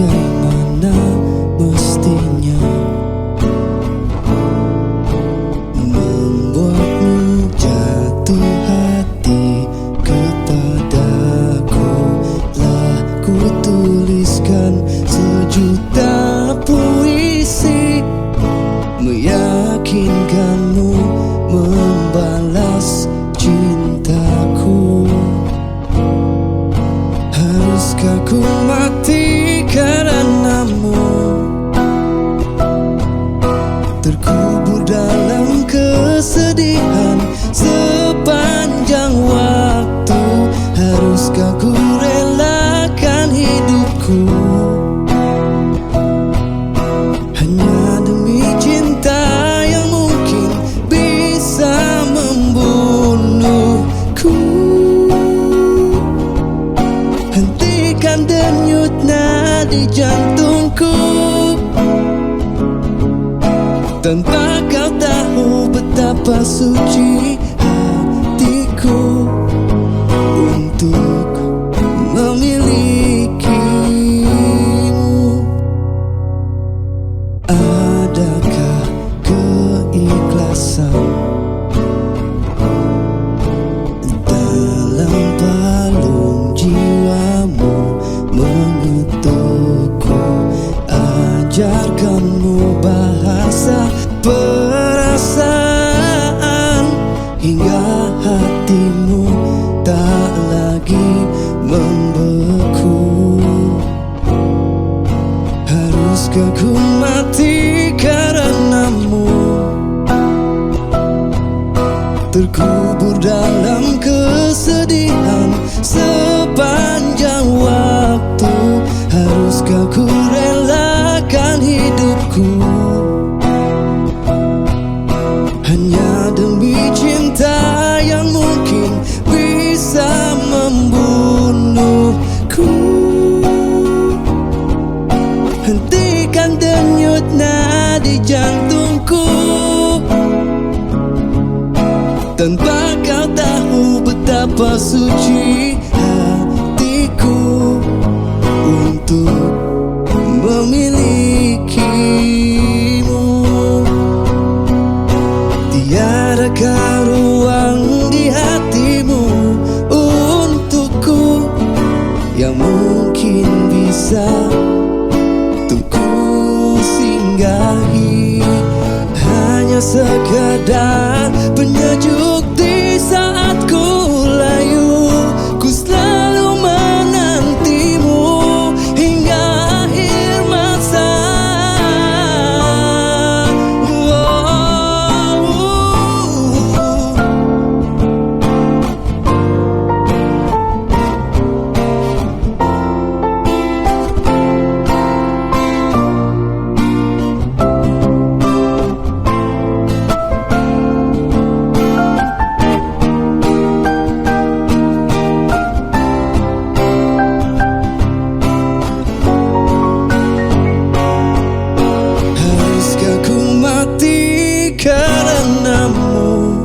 bagaimana mestinya membuatmu jatuh hati kepadaku. Lah ku tuliskan sejuta puisi meyakinkanmu membalas cintaku. Haruskah ku mati karenamu, terkubur dalam kesedihan sepanjang waktu? Haruskah ku relakan hidupku hanya demi cinta yang mungkin bisa membunuhku? Hentikan denyut nadi jantungku, tanpa kau tahu betapa suci hatiku untuk memilikimu. Adakah keikhlasan dalam palung jiwamu mengetukku? Ajarkanmu bahasa perasaan hingga hatimu tak lagi membeku. Haruskah ku mati karenamu, terkubur dalam kesedihan sepanjang waktu? Haruskah ku relakan hidupku hanya demi cinta yang mungkin bisa membunuhku? Hentikan denyut nadi jantungku, tanpa kau tahu betapa suci hatiku untuk memilikimu. Tiadakah ruang di hatimu untukku yang mungkin bisa untuk ku singgahi? Hanya sekadar penyejuk di saat ku layu. Ku selalu menantimu hingga akhir masa. Karenamu,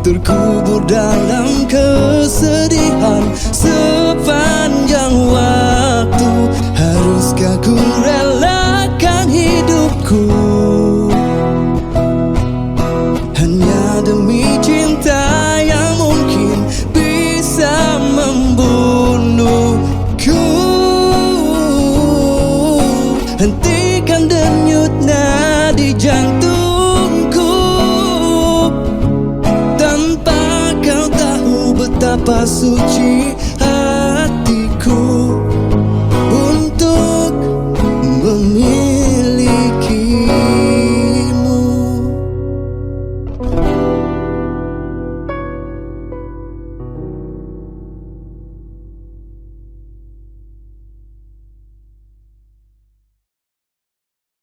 terkubur dalam kesedihan sepanjang waktu? Haruskah ku relakan hidupku hanya demi cinta yang mungkin bisa membunuhku? Hentikan denyut nadi jantungku, tanpa kau tahu betapa suci